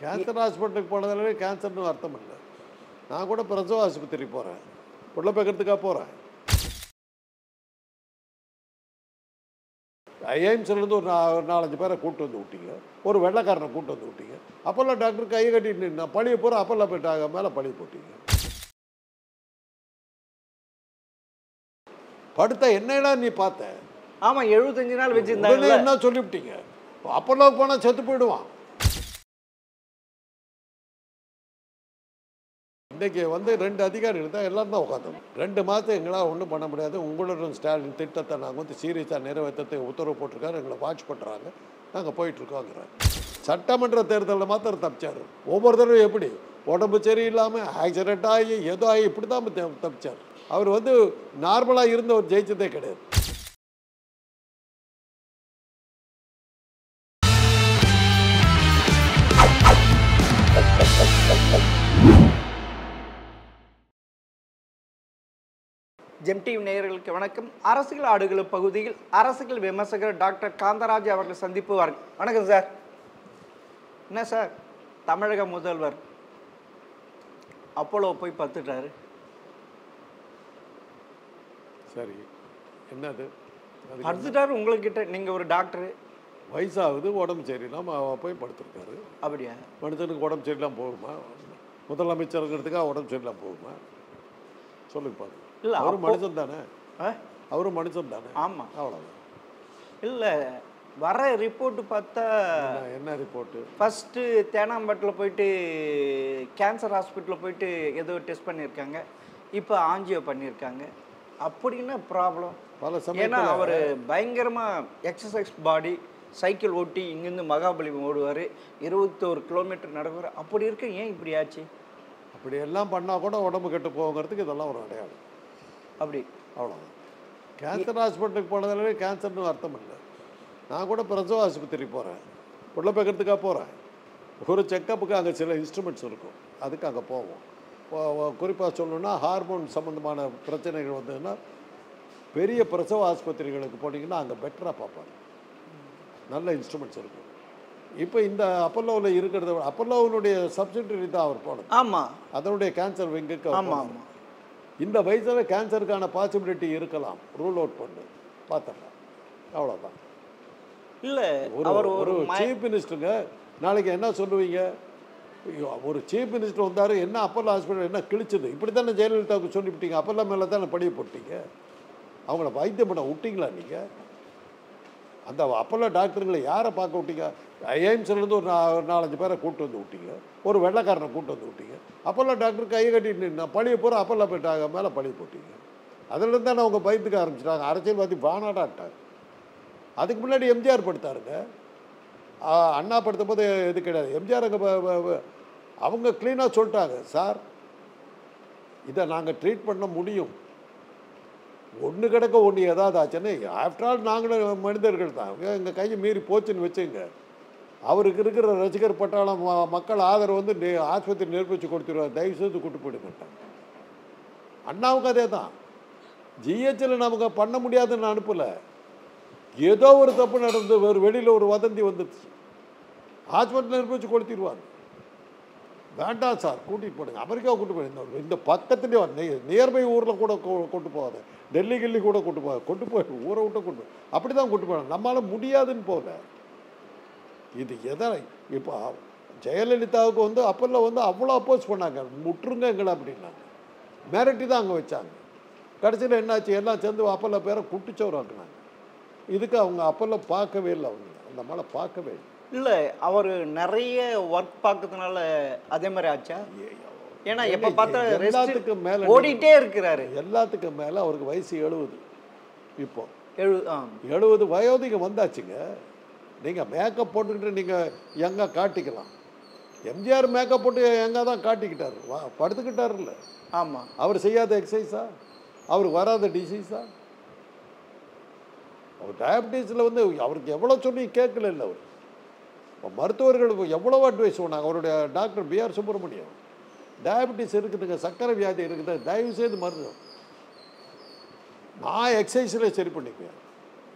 Cancer ஹாஸ்பிட்டலுக்கு போனதாலே கேன்சர்னு அர்த்தம் இல்லை. நான் கூட பிரசவ ஆஸ்பத்திரி போகிறேன், புள்ள பார்க்கறதுக்காக போகிறேன். ஐஎம்ஸ்லேருந்து ஒரு 4-5 பேரை கூப்பிட்டு வந்து விட்டீங்க, ஒரு வெள்ளைக்காரனை கூப்பிட்டு வந்து விட்டீங்க. அப்போல்லாம் டாக்டர் கையை கட்டிட்டு நின்னா பழிய போகிற அப்போல்லாம் போயிட்டாங்க மேலே பழி போட்டீங்க. படுத்த என்னடா நீ பார்த்த? ஆமாம், 75 நாள் வச்சுருந்தாங்க. என்ன சொல்லிவிட்டீங்க? அப்போல்லாம் போனால் செத்து போயிடுவான். இன்றைக்கி வந்து 2 அதிகாரிகள் தான் எல்லோரும் தான் உட்காந்தோம். 2 மாதம் எங்களால் ஒன்றும் பண்ண முடியாது. உங்களுடன் ஸ்டாலின் திட்டத்தை நாங்கள் வந்து சீரியஸாக நிறைவேற்றத்தை உத்தரவு போட்டிருக்காரு, எங்களை வாட்ச் பண்ணுறாங்க, நாங்கள் போயிட்டுருக்கோங்கிறோம். சட்டமன்ற தேர்தலில் மாத்திரம் தப்பிச்சார். ஒவ்வொரு தடவை எப்படி உடம்பு சரியில்லாமல் ஆக்சிடென்ட் ஆகி ஏதோ ஆகி இப்படி தான் தப்பிச்சார். அவர் வந்து நார்மலாக இருந்தவர் ஜெயிச்சதே கிடையாது. ஜெம் டிவி நேயர்களுக்கு வணக்கம். அரசியல் ஆடுகள பகுதியில் அரசியல் விமர்சகர் டாக்டர் காந்தராஜ் அவர்கள் சந்திப்பு. வணக்கம் சார். என்ன சார், தமிழக முதல்வர் அப்போலோ போய் பார்த்துட்டாரு. சரி, என்னது பார்த்துட்டாரு? உங்கள்கிட்ட நீங்கள் ஒரு டாக்டரு, வயசாகுது, உடம்பு சரியில்லாமல் போய் படுத்துருக்காரு. அப்படியா? மனிதனுக்கு உடம்பு சரியில்லாமல் போகுமா? முதலமைச்சருங்கிறதுக்காக உடம்பு சரியில்லாமல் போகுமா? சொல்லுங்க பாருங்க. இல்லை, அவரும் மனுஷன் தானே. அவரும் மனுஷன் தானே. ஆமாம், அவ்வளோதான். இல்லை, வர ரிப்போர்ட்டு பார்த்தா என்ன ரிப்போர்ட்டு? ஃபஸ்ட்டு தேனாம்பேட்டில் போயிட்டு கேன்சர் ஹாஸ்பிட்டலில் போயிட்டு ஏதோ டெஸ்ட் பண்ணியிருக்காங்க, இப்போ ஆஞ்சியோ பண்ணியிருக்காங்க. அப்படின்னா ப்ராப்ளம். ஏன்னா அவர் பயங்கரமாக எக்ஸசைஸ் பாடி, சைக்கிள் ஓட்டி இங்கேருந்து மகாபலிபுரம் ஓடுவார், 21 கிலோமீட்டர் நடக்குவார். அப்படி இருக்க ஏன் இப்படி ஆச்சு? அப்படி எல்லாம் பண்ணால் கூட உடம்பு கெட்டு போகிறதுக்கு இதெல்லாம் ஒரு அடையாளம். அப்படி அவ்வளோதான். கேன்சர் ஹாஸ்பிட்டலுக்கு போனதாலே கேன்சர்னு அர்த்தம் இல்லை. நான் கூட பிரசவ ஆஸ்பத்திரி போகிறேன், புள்ள பார்க்கறதுக்காக போகிறேன். ஒரு செக்கப்புக்கு அங்கே சில இன்ஸ்ட்ருமெண்ட்ஸ் இருக்கும், அதுக்கு அங்கே போவோம். குறிப்பாக சொல்லணுன்னா ஹார்மோன் சம்மந்தமான பிரச்சனைகள் வந்ததுன்னா பெரிய பிரசவ ஆஸ்பத்திரிகளுக்கு போனீங்கன்னா அங்கே பெட்டராக பார்ப்பாங்க, நல்ல இன்ஸ்ட்ருமெண்ட்ஸ் இருக்கும். இப்போ இந்த அப்பல்லோவில் இருக்கிறத அப்பல்லோவினுடைய சப்சிடரி தான் அவர் போனது. ஆமாம், அதனுடைய கேன்சர் விங்குக்கு. ஆமாம் ஆமாம். இந்த வயசில் கேன்சருக்கான பாசிபிலிட்டி இருக்கலாம், ரூல் அவுட் பண்ணு பார்த்துடலாம், அவ்வளோதான். இல்லை, ஒரு சீஃப் மினிஸ்டருங்க நாளைக்கு என்ன சொல்லுவீங்க? ஒரு சீஃப் மினிஸ்டர் வந்தார், என்ன அப்பல்லோ ஹாஸ்பிட்டல் என்ன கிழிச்சது, இப்படி தானே ஜெயலலிதாவுக்கு சொல்லிவிட்டீங்க, அப்பல்லோ மேலே தானே படிய போட்டீங்க, அவங்கள வைத்தியம் பண்ண விட்டீங்களா நீங்கள்? அந்த அப்பல்லோ டாக்டருங்களை யாரை பார்க்க விட்டீங்க? ஐஎம்ஸ்லேருந்து ஒரு 4-5 பேரை கூப்பிட்டு வந்து விட்டீங்க, ஒரு வெள்ளைக்காரனை கூப்பிட்டு வந்து விட்டீங்க. அப்பல்லோ டாக்டர் கையை கட்டிட்டு நின்னா பழிய போகிற அப்பல்லோ போயிட்டாங்க மேலே பழிய போட்டீங்க. அதில் தானே அவங்க பயத்துக்க ஆரம்பிச்சிட்டாங்க, அரசியல்வாதி வானாடாட்டாங்க. அதுக்கு முன்னாடி எம்ஜிஆர் படுத்தாருங்க, அண்ணா படுத்தும் போது இது கிடையாது. எம்ஜிஆர் அங்கே அவங்க க்ளீனாக சொல்லிட்டாங்க, சார் இதை நாங்கள் ட்ரீட் பண்ண முடியும், ஒன்று கிடக்க ஒன்று ஏதாவது ஆச்சுன்னு. ஆஃப்டர் ஆல் நாங்களும் மனிதர்கள் தான், எங்கள் கையை மீறி போச்சுன்னு வச்சுங்க, அவருக்கு இருக்கிற ரசிகர் பட்டாளம் மக்கள் ஆதரவு வந்து ஆஸ்பத்திரி நிரூபித்து கொடுத்துருவார், தயவுசெய்து கூட்டு போயிட மாட்டாங்க. அண்ணாவுக்கு அதே தான். ஜிஹெச்சில் நமக்கு பண்ண முடியாதுன்னு அனுப்பலை, ஏதோ ஒரு தப்பு நடந்து ஒரு வெளியில் ஒரு வதந்தி வந்துடுச்சு, ஹாஸ்பிட்டல் நிரூபித்து கொடுத்துருவாங்க. வேண்டாம் சார், கூட்டிகிட்டு போடுங்க, அமெரிக்காவை கூட்டு போயிடுங்க, இந்த பக்கத்துலேயே நியர்பை ஊரில் கூட கொண்டு போகாத, டெல்லி கில்லி கூட கொண்டு போய் ஊரை விட்டு கொண்டு அப்படி தான் கூட்டு போகணும். நம்மளால் முடியாதுன்னு போகல. இது எதை இப்போ ஜெயலலிதாவுக்கு வந்து அப்போல்லாம் வந்து அவ்வளோ அப்போஸ் பண்ணாங்க, முற்றுங்க எங்களை அப்படின்னாங்க, மிரட்டி தான் அங்கே வச்சாங்க. கடைசியில் என்னாச்சு, எல்லாம் சேர்ந்து அப்போல்லாம் பேரை குட்டிச்சோறாக்குனாங்க. இதுக்கு அவங்க அப்போல்லாம் பார்க்கவே இல்லை, அவங்க அந்த மேலே பார்க்கவே இல்லை. இல்லை, அவர் நிறைய ஒர்க் பார்க்கறதுனால அதே மாதிரி ஆச்சா? ஏன்னா எப்போ பார்த்தா எல்லாத்துக்கும் மேலே ஓடிட்டே இருக்கிறாரு. எல்லாத்துக்கும் மேலே அவருக்கு வயசு 70. இப்போ 70 வயோதிகம் வந்தாச்சுங்க. நீங்கள் மேக்கப் போட்டுக்கிட்டு நீங்கள் எங்கே காட்டிக்கலாம். எம்ஜிஆர் மேக்கப் போட்டு எங்கே தான் காட்டிக்கிட்டார், படுத்துக்கிட்டார் இல்லை. ஆமாம், அவர் செய்யாத எக்ஸசைஸா, அவருக்கு வராத டிசீஸா? அவர் டயபிட்டிஸில் வந்து அவருக்கு எவ்வளோ சொல்லி கேட்கல இல்லை. அவர் மருத்துவர்களுக்கு எவ்வளோ அட்வைஸ் பண்ணாங்க. அவருடைய டாக்டர் பிஆர் சுப்பிரமணியம், டயபிட்டிஸ் இருக்குதுங்க, சர்க்கரை வியாதி இருக்குது, தயவுசெய்து மருந்து நான் எக்ஸசைஸில் சரி பண்ணிக்குவேன்.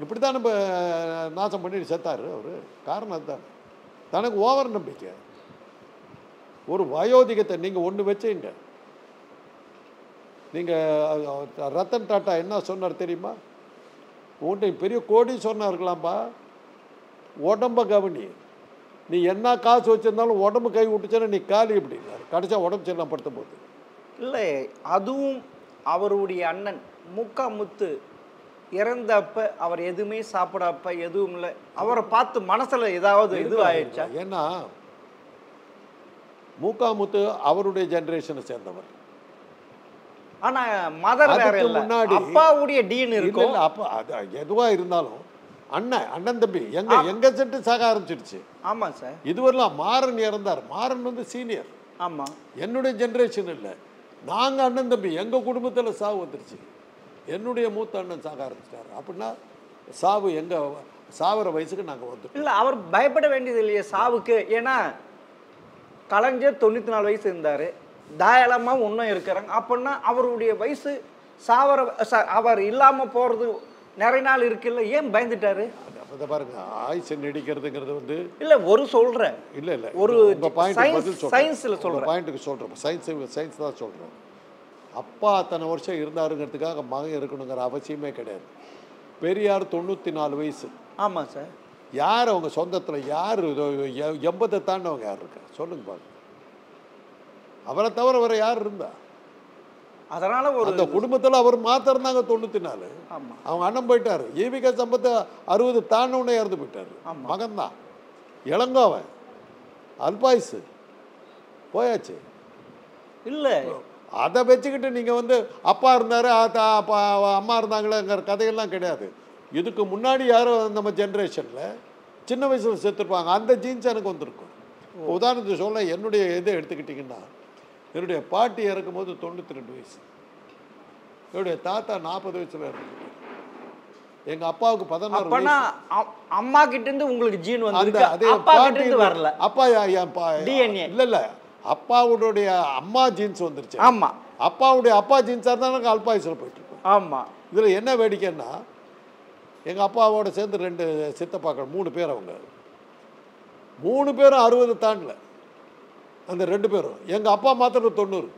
இப்படி தான் நம்ம நாசம் பண்ணிட்டு செத்தார் அவர். காரணம் அதுதான், தனக்கு ஓவர் நம்பிக்கை. ஒரு வயோதிகத்தை நீங்கள் ஒன்று வச்சுங்க. நீங்கள் ரத்தன் டாட்டா என்ன சொன்னார் தெரியுமா? உன்கிட்ட பெரிய கோடீஸ்வரனாக இருக்கலாம்பா, உடம்ப கவனி. நீ என்ன காசு வச்சுருந்தாலும் உடம்பு கை விட்டுச்சுன்னா நீ காலி அப்படின்னாரு. கடைசியா உடம்பு சரியில்லாம் படுத்த போகுது. இல்லை, அதுவும் அவருடைய அண்ணன் முக்கா முத்து இறந்தப்ப அவர் எதுவுமே சாப்பிடப்ப எதுவும் இல்லை. அவரை பார்த்து மனசுல ஏதாவது இது ஆயிடுச்சா? ஏன்னா மூக்காமுத்து அவருடைய ஜெனரேஷனை சேர்ந்தவர். ஆனா மதர் வேற இல்ல, முன்னாடி அப்பாவுடைய டீன் இருக்கும். அப்பா எதுவா இருந்தாலும் அண்ணன் தம்பி எங்க செட்டு சாக ஆரம்பிச்சிடுச்சு. ஆமா சார். இதுவரைலாம் மாறன் இறந்தார். மாறன் வந்து சீனியர். ஆமா, என்னுடைய ஜெனரேஷன் இல்லை, நாங்க அண்ணன் தம்பி, எங்க குடும்பத்துல சாவு வந்துருச்சு. என்னுடைய மூத்த அண்ணன் சாக ஆரம்பிச்சிட்டாரு. அப்படின்னா சாவு எங்க சாவர வயசுக்கு நாங்க வந்துட்டோம். இல்ல அவர் பயப்பட வேண்டியது இல்லையே சாவுக்கு. ஏன்னா கலைஞர் 94 வயசு இருந்தாரு, தாராளமாக இன்னும் இருக்கிறாங்க. அப்படின்னா அவருடைய வயசு அவர் இல்லாம போறது நிறைய நாள் இருக்குல்ல, ஏன் பயந்துட்டாரு? அதை பாருங்க, ஆயுசு நீடிக்கிறதுங்கிறது வந்து இல்ல ஒரு சொல்றேன், இல்ல இல்ல ஒரு சயின்ஸ்ல சொல்றேன், பாயிண்ட்டுக்கு சொல்றேன். சயின்ஸ் தான் சொல்றேன். அப்பா அத்தனை வருஷம் இருந்தாருங்கிறதுக்காக மகன் இருக்கணுங்கிற அவசியமே கிடையாது. பெரியார் 94 வயசு. ஆமா சார். யார் அவங்க சொந்தத்துல யார் 80 தாண்டவங்க யார் இருக்கா சொல்லுங்க பாருங்க. அவரை தவிர வேற யார் இருந்தா? அதனால ஒரு அந்த குடும்பத்தில் அவர் மாத்திரம் இருந்தாங்க 94. அவங்க அண்ணன் போயிட்டாரு. ஈவிகா சம்பத்து 60 தாண்டவனே இறந்து போயிட்டாரு. மகன் தான் இளங்கோவன், அல்பாயுசு போயாச்சு. இல்லை அதை வச்சுக்கிட்டு நீங்கள் வந்து அப்பா இருந்தார் அம்மா இருந்தாங்களேங்கிற கதையெல்லாம் கிடையாது. இதுக்கு முன்னாடி யாரும் நம்ம ஜென்ரேஷனில் சின்ன வயசில் செத்துருப்பாங்க. அந்த ஜீன்ஸ் எனக்கு வந்திருக்கும். உதாரணத்துக்கு சொல்ல, என்னுடைய இதை எடுத்துக்கிட்டிங்கன்னா, என்னுடைய பாட்டி இறக்கும் போது 92 வயசு, என்னுடைய தாத்தா 40 வயசுல இருக்கு, எங்கள் அப்பாவுக்கு 16 வயசு. அம்மா கிட்ட இருந்து உங்களுக்கு ஜீன் வந்து அதே பாட்டி வரல. அப்பா டிஎன்ஏ இல்லை இல்லை, அப்பாவுடைய அம்மா ஜீன்ஸ் வந்துருச்சு. ஆமா, அப்பாவுடைய அப்பா ஜீன்ஸாக இருந்தால் எனக்கு அல்பாயுசில் போயிட்டு இருக்கோம். ஆமாம். இதில் என்ன வேடிக்கைன்னா, எங்கள் அப்பாவோட சேர்ந்து 2 சித்தப்பாக்கள் 3 பேர். அவங்க 3 பேரும் 60 தாண்டல. அந்த 2 பேரும். எங்கள் அப்பா மாத்திரம் 90.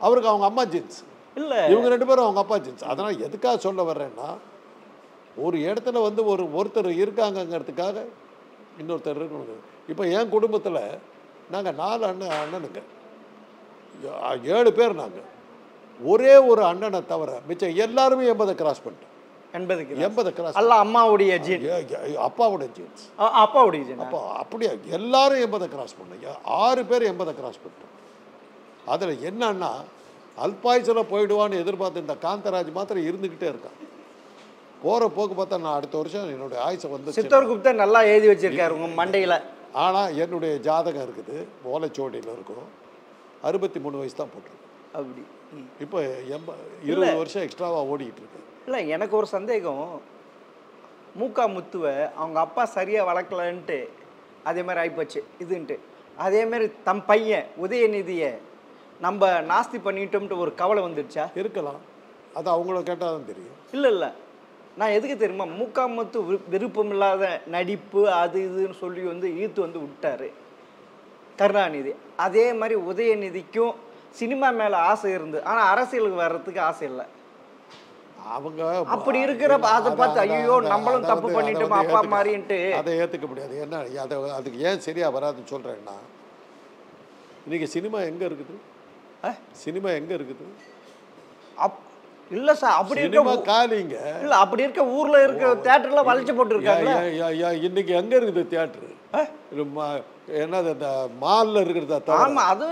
அவருக்கு அவங்க அம்மா ஜீன்ஸ் இல்லை, இவங்க 2 பேரும் அவங்க அப்பா ஜீன்ஸ். அதனால் எதுக்காக சொல்ல வர்றேன்னா, ஒரு இடத்துல வந்து ஒருத்தர் இருக்காங்கங்கிறதுக்காக இன்னொருத்தர் இருக்கணும். இப்போ என் குடும்பத்தில் நாங்கள் 4 அண்ணனுங்க, 7 பேர். நாங்கள் ஒரே ஒரு அண்ணனை தவிர மிச்சம் எல்லாருமே 80 கிராஸ் பண்ணிட்டோம். 80 கிராஸ். அல்ல அம்மாவுடைய ஜீன், அப்பாவுடைய ஜீன்ஸ், அப்பாவுடைய ஜீன். அப்பா அப்படியே எல்லாரும் 80 கிராஸ் பண்ணோம். 6 பேர் 80 கிராஸ் பண்ணிட்டோம். அதில் என்னன்னா, அல்பாயுசில் போயிடுவான்னு எதிர்பார்த்து இந்த காந்தராஜ் மாத்திரம் இருந்துக்கிட்டே இருக்கான். போகிற போக்கு பார்த்தா நான் அடுத்த வருஷம் என்னுடைய ஆயுசை வந்து சித்தர் குப்தா நல்லா எழுதி வச்சிருக்காரு உங்கள் மண்டையில். ஆனால் என்னுடைய ஜாதகம் இருக்குது, ஓலைச்சோடியில் இருக்கும், 63 வயசு தான் போட்டிருக்கு. அப்படி இப்போ 20 வருஷம் எக்ஸ்ட்ராவாக ஓடிக்கிட்டு இருக்கு. இல்லை, எனக்கு ஒரு சந்தேகம். மூக்கா முத்துவை அவங்க அப்பா சரியாக வளர்க்கலன்ட்டு அதே மாதிரி ஆகிப்போச்சு இதுன்ட்டு. அதேமாரி தம் பையன் உதயநிதியை நம்ம நாஸ்தி பண்ணிட்டோம்ட்டு ஒரு கவலை வந்துடுச்சா? இருக்கலாம், அது அவங்கள கேட்டால் தான் தெரியும். இல்லை இல்லை, நான் எதுக்கு தெரியுமா, மூக்கா முத்து விருப்பம் இல்லாத நடிப்பு அது இதுன்னு சொல்லி வந்து ஈர்த்து வந்து விட்டார் கருணாநிதி. அதே மாதிரி உதயநிதிக்கும் சினிமா மேலே ஆசை இருந்து, ஆனால் அரசியலுக்கு வர்றதுக்கு ஆசை இல்லை. அவங்க அப்படி இருக்கிற அதை பார்த்து ஐயோ நம்மளும் தப்பு பண்ணிட்டோம் அப்பா மாதிரின்ட்டு அதை ஏற்றுக்க முடியாது. என்ன அதுக்கு ஏன் சரியா வராதுன்னு சொல்கிறேன்னா, இன்னைக்கு சினிமா எங்கே இருக்குது? சினிமா எங்கே இருக்குது? இல்லை சார், அப்படி இருக்க காலிங்க. இல்லை, அப்படி இருக்க ஊரில் இருக்கிற தியேட்டர்லாம் வளைச்சு போட்டுருக்காங்க. இன்னைக்கு எங்கே இருக்குது தியேட்டரு? என்னது இந்த மாலில் இருக்கிறதா?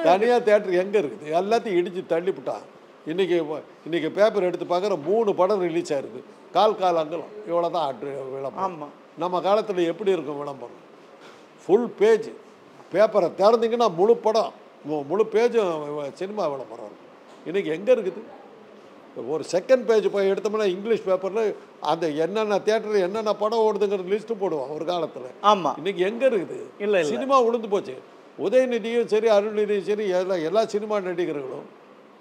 தனியாக தியேட்டர் எங்கே இருக்குது? எல்லாத்தையும் இடித்து தள்ளிவிட்டான். இன்னைக்கு பேப்பர் எடுத்து பார்க்குற 3 படம் ரிலீஸ் ஆயிருக்கு. கால் அங்கலம் இவ்வளோ தான் விளம்பரம். ஆமாம், நம்ம காலத்தில் எப்படி இருக்கும் விளம்பரம்? ஃபுல் பேஜ் பேப்பரை திறந்தீங்கன்னா முழு பேஜும் சினிமா விளம்பரம் இருக்கும். இன்றைக்கி எங்கே இருக்குது? ஒரு செகண்ட் பேஜ் போய் எடுத்தோம்னா இங்கிலீஷ் பேப்பரில் அந்த என்னென்ன தியேட்டரில் என்னென்ன படம் ஓடுதுங்கிறது லிஸ்ட்டு போடுவான் ஒரு காலத்தில். ஆமாம், இன்றைக்கி எங்கே இருக்குது? இல்லை, சினிமா உளுந்து போச்சு. உதயநிதியும் சரி, அருள்நிதியும் சரி, எல்லா சினிமா நடிகர்களும்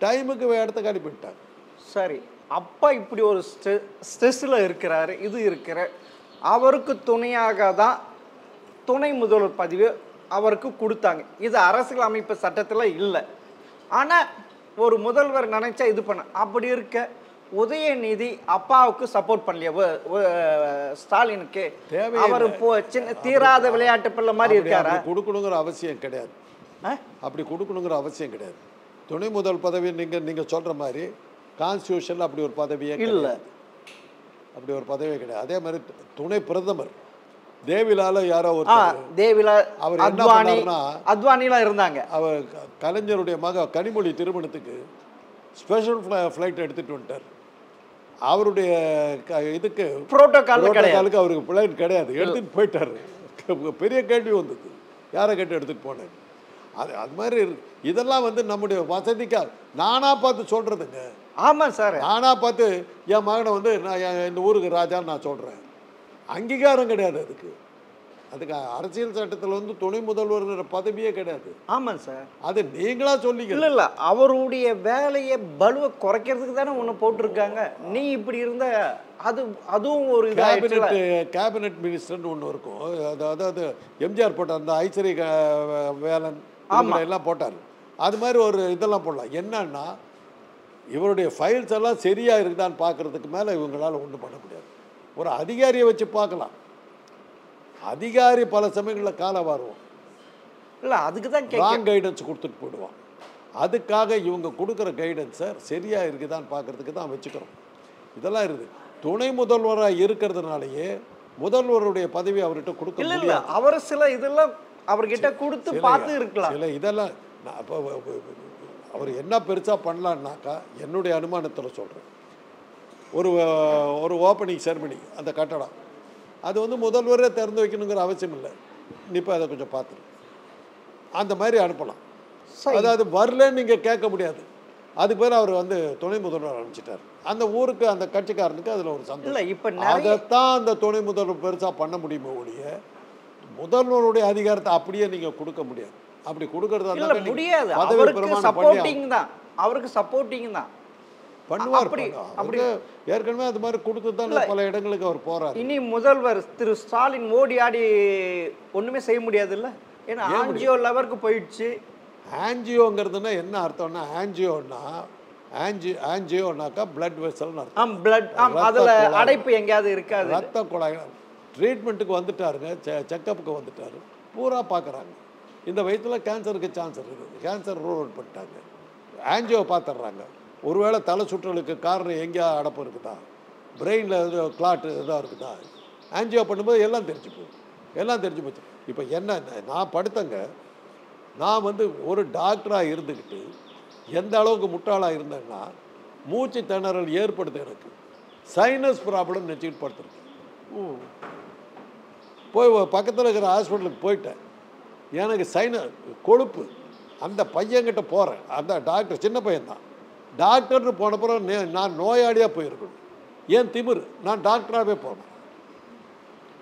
டைமுக்கு இடத்த காலி பண்ணிட்டாங்க. சரி, அப்பா இப்படி ஒரு ஸ்ட்ரெஸ்ஸில் இருக்கிறாரு. இது இருக்கிற அவருக்கு துணையாக தான் துணை முதல்வர் பதவி அவருக்கு கொடுத்தாங்க. இது அரசியல் அமைப்பு சட்டத்தில் இல்லை. ஆனால் ஒரு முதல்வர் நினைச்சா இது பண்ண. அப்படி இருக்க உதயநிதி அப்பாவுக்கு சப்போர்ட் பண்ணலையா ஸ்டாலினுக்கு? அவர் சின்ன தீராத விளையாட்டு பிள்ளை மாதிரி இருக்காரு. கொடுக்கணுங்கிற அவசியம் கிடையாது. அப்படி கொடுக்கணுங்கிற அவசியம் கிடையாது. துணை முதல் பதவி நீங்கள் சொல்கிற மாதிரி கான்ஸ்டியூஷனில் அப்படி ஒரு பதவியே இல்லை. அப்படி ஒரு பதவியே கிடையாது. அதே மாதிரி துணை பிரதமர் தேவிலால யாரோ ஒரு தேவிலா அவர் என்ன பண்ணாருன்னா அத்வானிலாம் இருந்தாங்க. அவர் கலைஞருடைய மக கனிமொழி திருமணத்துக்கு ஸ்பெஷல் ஃப்ளைட் எடுத்துகிட்டு வந்துட்டார். அவருடைய இதுக்கு புரோட்டோகாலுக்கு அவருக்கு ஃப்ளைட் கிடையாது, எடுத்துகிட்டு போயிட்டார். பெரிய கேள்வி வந்தது, யாரை கேட்டு எடுத்துகிட்டு போனேன். அது மாதிரி இதெல்லாம் நம்முடைய வசதிக்காக நானாக பார்த்து சொல்கிறதுங்க. ஆமாம் சார், நானாக பார்த்து என் மகனை நான் இந்த ஊருக்கு ராஜான்னு நான் சொல்கிறேன். அங்கீகாரம் கிடையாது அதுக்கு அரசியல் சட்டத்தில் துணை முதல்வர்ங்கிற பதவியே கிடையாது. ஆமாம் சார், அது நீங்களா சொல்லிக்க. இல்லை அவருடைய வேலையை பலுவை குறைக்கிறதுக்கு தானே ஒன்று போட்டிருக்காங்க. நீ இப்படி இருந்த அதுவும் ஒரு கேபினெட் மினிஸ்டர்னு ஒன்று இருக்கும். அதாவது எம்ஜிஆர் போட்டார், அந்த ஐஸ்வரி வேலன் எல்லாம் போட்டார். அது மாதிரி ஒரு இதெல்லாம் போடலாம். என்னன்னா இவருடைய ஃபைல்ஸ் எல்லாம் சரியாக இருக்குதான்னு பார்க்குறதுக்கு மேலே இவங்களால் ஒன்றும் பண்ண முடியாது. ஒரு அதிகாரியை வச்சு பார்க்கலாம். அதிகாரி பல சமயங்களில் காலம் வருவோம் இல்லை, அதுக்கு தான் ராங் கைடன்ஸ் கொடுத்துட்டு போயிடுவான். அதுக்காக இவங்க கொடுக்குற கைடன்ஸை சரியாக இருக்குதான்னு பார்க்குறதுக்கு தான் வச்சுக்கிறோம். இதெல்லாம் இருக்குது. துணை முதல்வராக இருக்கிறதுனாலேயே முதல்வருடைய பதவி அவர்கிட்ட கொடுக்க இல்லை. அவர் சில இதெல்லாம் அவர்கிட்ட கொடுத்து பார்த்து இருக்கலாம். இல்லை இதெல்லாம் இப்போ அவர் என்ன பெருசாக பண்ணலான்னாக்கா என்னுடைய அனுமானத்தில் சொல்கிறேன். ஒரு ஓப்பனிங் செரமனி அந்த கட்டடம் அது முதல்வரே திறந்து வைக்கணுங்கிற அவசியம் இல்லை. இப்போ அதை கொஞ்சம் பார்த்துரு அந்த மாதிரி அனுப்பலாம். அதாவது வரலன்னு நீங்கள் கேட்க முடியாது. அதுக்கு பேர் அவர் துணை முதல்வர் அனுப்பிச்சிட்டார். அந்த ஊருக்கு அந்த கட்சிக்காரனுக்கு அதில் ஒரு சந்தோஷம். இப்போ அதைத்தான் அந்த துணை முதல்வர் பெருசாக பண்ண முடியுமே ஒழிய முதல்வருடைய அதிகாரத்தை அப்படியே நீங்கள் கொடுக்க முடியாது. அப்படி கொடுக்கறதா முடியாது. அவருக்கு சப்போர்ட்டிங் தான், அவருக்கு சப்போர்ட்டிங் தான் பண்ணுவார். அப்படி ஏற்கனவே அது மாதிரி கொடுத்து தான் பல இடங்களுக்கு அவர் போறார். இனி முதல்வர் திரு ஸ்டாலின் ஓடி ஆடி ஒண்ணுமே செய்ய முடியாது இல்லை. ஏன்னா ஆஞ்சியோ லெவலுக்கு போயிடுச்சு. ஆஞ்சியோங்கிறதுனா என்ன அர்த்தம்னா ஆஞ்சியோனாக்கா பிளட் வெசல்னு அர்த்தம். பிளட் அதில் அடைப்பு எங்கேயாவது இருக்காது. ரத்த குழாய் ட்ரீட்மெண்ட்டுக்கு வந்துட்டாருங்க, செக்கப்புக்கு வந்துட்டாரு, பூரா பார்க்குறாங்க. இந்த வயசில் கேன்சருக்கு சான்ஸ் இருக்குது, கேன்சர் ரூல் அவுட் பண்ணிட்டாங்க. ஆஞ்சியோ பார்த்துட்றாங்க. ஒருவேளை தலை சுற்றலுக்கு காரணம் எங்கேயா அடப்பு இருக்குதா, பிரெயினில் கிளாட்டு இதாக இருக்குதா, ஆஞ்சியோ பண்ணும்போது எல்லாம் தெரிஞ்சு போச்சு. இப்போ என்ன நான் படுத்தங்க, நான் ஒரு டாக்டராக இருந்துக்கிட்டு எந்த அளவுக்கு முட்டாளாக இருந்தேன்னா மூச்சு திணறல் ஏற்படுது, எனக்கு சைனஸ் ப்ராப்ளம் நினச்சிக்கிட்டு படுத்துருக்கேன். போய் பக்கத்தில் இருக்கிற ஹாஸ்பிட்டலுக்கு போயிட்டேன். எனக்கு கொழுப்பு. அந்த பையன்கிட்ட போகிறேன், அந்த டாக்டர் சின்ன பையன்தான். டாக்டர்னு போனப்புறம் நான் நோயாளியாக போயிருக்கணும். ஏன் திமிரு, நான் டாக்டராகவே போனேன்.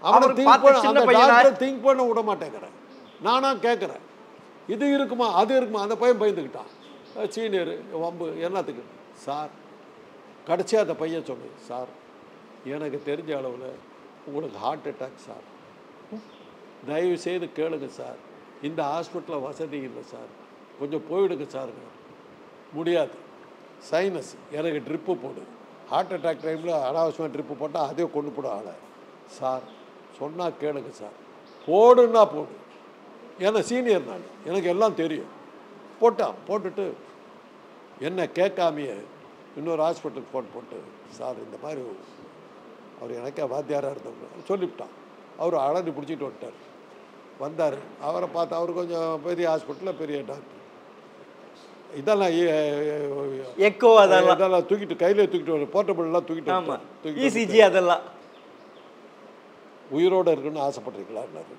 அவனை திங்க் பண்ண விட மாட்டேங்கிறேன். நானாக கேட்குறேன், இது இருக்குமா அது இருக்குமா. அந்த பையன் பயந்துக்கிட்டான். சீனியரு வம்பு என்னத்துக்கு சார். கடைசியாக அந்த பையன் சொன்னேன், சார் எனக்கு தெரிஞ்ச அளவில் உங்களுக்கு ஹார்ட் அட்டாக் சார், தயவு செய்து கேளுங்க சார், இந்த ஹாஸ்பிட்டலில் வசதி இல்லை சார், கொஞ்சம் போயிடுங்க சார். முடியாது, சைனஸ், எனக்கு ட்ரிப்பு போடு. ஹார்ட் அட்டாக் டைமில் அனாவசியமாக ட்ரிப்பு போட்டால் அதே கொண்டு போட ஆளை. சார் சொன்னால் கேளுங்க சார், போடுன்னா போடு. ஏன்னா சீனியர் நான், எனக்கு எல்லாம் தெரியும். போட்டுட்டு என்ன கேட்காமையே இன்னொரு ஹாஸ்பிட்டலுக்கு ஃபோன் போட்டு, சார் இந்த மாதிரி அவர் எனக்கே வாத்தியாராக இருந்தவங்க சொல்லிவிட்டான். அவர் அழகு பிடிச்சிட்டு வந்துட்டார். வந்தார், அவரை பார்த்து, அவர் கொஞ்சம் பெரிய ஹாஸ்பிட்டலில் பெரிய டாக்டர். இதெல்லாம் எக்கோ அதெல்லாம் தூக்கிட்டு கையிலே தூக்கிட்டு வர, போர்ட்டபிள்லாம் தூக்கிட்டு இசிஜி அதெல்லாம் உயிரோடு இருக்குன்னு ஆசைப்பட்றீங்களான்னாரு.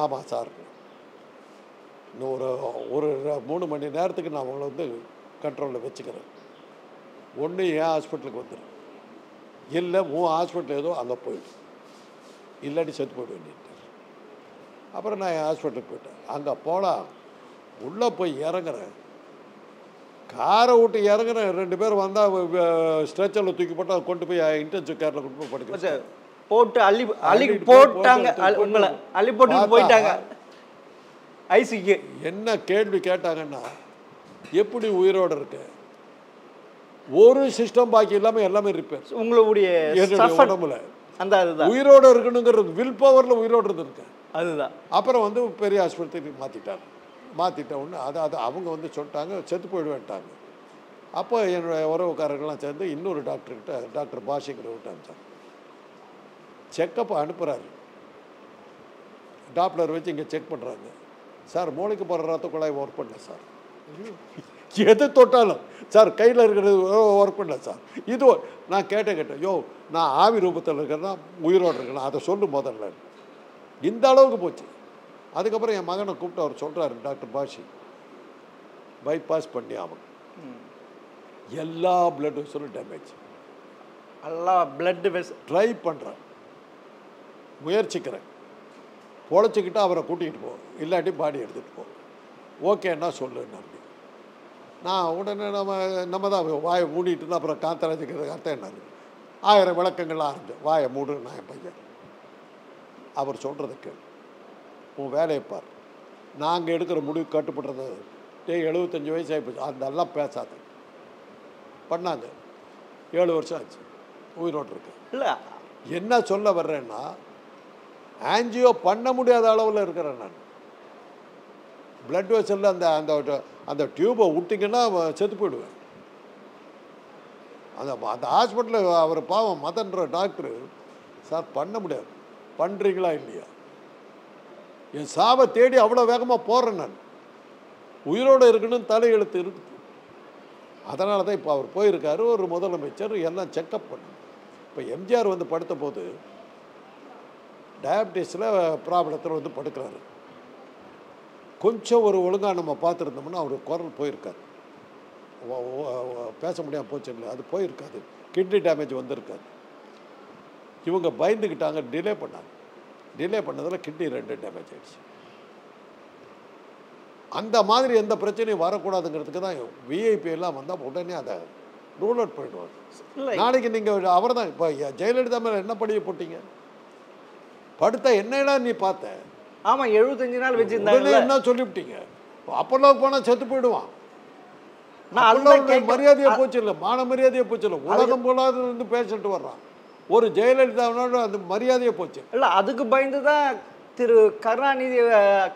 ஆமாம் சார், இன்னும் ஒரு 3 மணி நேரத்துக்கு நான் அவங்கள கண்ட்ரோலில் வச்சுக்கிறேன். ஒன்று என் ஹாஸ்பிட்டலுக்கு வந்துடும், இல்லை உன் ஹாஸ்பிட்டல் ஏதோ அங்கே போயிடும், இல்லாட்டி செத்து போயிட வேண்டியது. அப்புறம் நான் என் ஹாஸ்பிட்டலுக்கு போயிட்டேன். அங்கே போனால் உள்ளே போய் இறங்குறேன், காரை விட்டு இறங்குறேன். 2 பேர் வந்தால் ஸ்ட்ரெச்சரில் தூக்கி போட்டு அதை கொண்டு போய் இன்டென்சிவ் கேரில் கொண்டு போய் படிக்க போட்டு அள்ளி போட்டாங்க, உங்களை அள்ளி போட்டு போயிட்டாங்க. ஐசிக்கு என்ன கேள்வி கேட்டாங்கன்னா, எப்படி உயிரோடு இருக்கு? ஒரு சிஸ்டம் பாக்கி இல்லாமல் எல்லாமே ரிப்பேர். உங்களுடைய உடம்புல அந்த அதுதான் உயிரோடு இருக்கணுங்கிறது வில் பவரில் உயிரோடு இருந்திருக்கேன். அதுதான். அப்புறம் வந்து பெரிய ஆஸ்பத்திரிக்கு மாற்றிட்ட உடனே அது அவங்க வந்து சொல்லிட்டாங்க, செத்து போயிடுவேன்ட்டாங்க. அப்போ என்னுடைய உறவுக்காரர்கள்லாம் சேர்ந்து இன்னொரு டாக்டர்கிட்ட, டாக்டர் பாஷிங்கிறவர்கிட்ட அனுப்பிச்சாங்க. செக்கப் அனுப்புகிறாரு. டாப்லர் வச்சு இங்கே செக் பண்ணுறாங்க. சார் மூளைக்கு போகிற ரத்த குழாய் ஒர்க் பண்ணல சார். எது தொட்டாலும் சார் கையில் இருக்கிறது ஒர்க் பண்ணல சார். இது நான் கேட்டேன், யோ நான் ஆவி ரூபத்தில் இருக்கிறேன்னா உயிரோடு இருக்கேன், அதை சொல்லு முதல்ல. இந்த அளவுக்கு போச்சு. அதுக்கப்புறம் என் மகனை கூப்பிட்டு அவர் சொல்கிறாரு, டாக்டர் பாஷி பைபாஸ் பண்ணி ஆகும், எல்லா பிளட் வெசலும் டேமேஜ், எல்லா பிளட் வெசல் ட்ரை பண்ணுறேன், முயற்சிக்கிறேன், பொழைச்சிக்கிட்டு அவரை கூட்டிகிட்டு போ, இல்லாட்டி பாடி எடுத்துகிட்டு போ, ஓகேன்னா சொல்லுன்னு. நான் உடனே நம்ம தான் வாயை மூடிட்டு இருந்தால் அப்புறம் காத்தராஜுக்கு அர்த்தம் என்ன, 1000 விளக்கங்கள்லாம் ஆரம்பிச்சேன். வாயை மூடு நான் என் பையன், அவர் சொல்கிறதுக்கு உன் வேலையை பார், நாங்கள் எடுக்கிற முடிவு கட்டுப்படுறது. 75 வயசு ஆகிப்போச்சு, அதெல்லாம் பேசாத பண்ணாங்க. 7 வருஷம் ஆச்சு, உயிரோடு இருக்கு. இல்லை என்ன சொல்ல வர்றேன்னா, ஆன்ஜியோ பண்ண முடியாத அளவில் இருக்கிறேன் நான். பிளட் வெசலில் அந்த அந்த அந்த டியூபை விட்டிங்கன்னா செத்து போயிடுவேன். அந்த அந்த ஹாஸ்பிட்டலில் அவர் பாவம் மதன்ற டாக்டரு, சார் பண்ண முடியாது, பண்ணுறீங்களா இல்லையா? என் சாவை தேடி அவ்வளோ வேகமாக போகிறேன் நான், உயிரோடு இருக்கணும்னு தலையெழுத்து இருக்குது. அதனால தான் இப்போ அவர் போயிருக்காரு, ஒரு முதலமைச்சர் எல்லாம் செக்கப் பண்ணு. இப்போ எம்ஜிஆர் வந்து படுத்த போது டயபிட்டிஸில் ப்ராப்ளத்தில் வந்து படுக்கிறாரு. கொஞ்சம் ஒரு ஒழுங்காக நம்ம பார்த்துருந்தோம்னா அவர் குரல் போயிருக்காரு, பேச முடியாமல் போச்சு இல்லை, அது போயிருக்காது, கிட்னி டேமேஜ் வந்திருக்காது. இவங்க பயந்துக்கிட்டாங்க, டிலே பண்ணாங்க. டிலே பண்ணதில் கிட்னி 2 டேமேஜ் ஆகிடுச்சு. அந்த மாதிரி எந்த பிரச்சனையும் வரக்கூடாதுங்கிறதுக்கு தான் விஐபி எல்லாம் வந்தால் உடனே அதை ரூல் அவுட் பண்ணிடுவாங்க. நாளைக்கு நீங்கள் அவர் தான் இப்போ ஜெயலலிதா மேலே என்ன படியை போட்டீங்க? படுத்த என்னடா நீ பார்த்த? ஆமாம், 75 நாள் வச்சுருந்தாங்க. என்ன சொல்லிவிட்டீங்க? அப்போல்லாம் போனால் செத்து போயிடுவான். மரியாதையை போச்சு இல்லை, மான மரியாதையை போச்சு இல்லை, உலகம் போலாது வந்து பேசிட்டு வர்றான். ஒரு ஜெயலலிதாவோட அந்த மரியாதையை போச்சு இல்லை. அதுக்கு பயந்து தான் திரு கருணாநிதி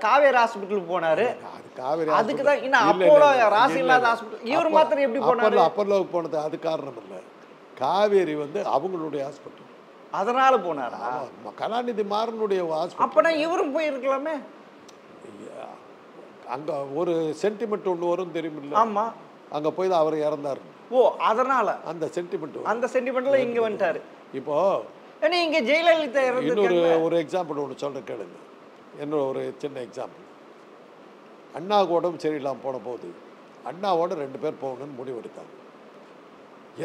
காவேரி ஹாஸ்பிட்டலுக்கு போனாரு. அது காவேரி அதுக்கு தான் இன்னும் அப்போலோ ராசி இல்லாத ஹாஸ்பிட்டல், இவர் மாத்திரம் எப்படி போனாரு? அப்போலோவுக்கு போனது அது காரணம் இல்லை, காவேரி வந்து அவங்களுடைய ஹாஸ்பிட்டல், அதனால போனாரா? கருணாநிதி மாறனுடைய ஹாஸ்பிட்டல். அப்பனா இவரும் போயிருக்கலாமே. அங்கே ஒரு சென்டிமெண்ட் ஒன்று வரும் தெரியுமில்ல? ஆமாம், அங்கே போய் தான் அவர் இறந்தார். ஓ, அதனால அந்த சென்டிமெண்ட், அந்த சென்டிமெண்ட்ல இங்கே வந்துட்டாரு. இப்போ இங்கே ஜெயலலிதா இன்னொரு ஒரு எக்ஸாம்பிள் ஒன்று சொல்கிறேன் கேளுங்க. இன்னொரு ஒரு சின்ன எக்ஸாம்பிள். அண்ணாவுக்கு உடம்பு சரியில்லாமல் போன போது அண்ணாவோட 2 பேர் போகணும்னு முடிவெடுத்தாங்க.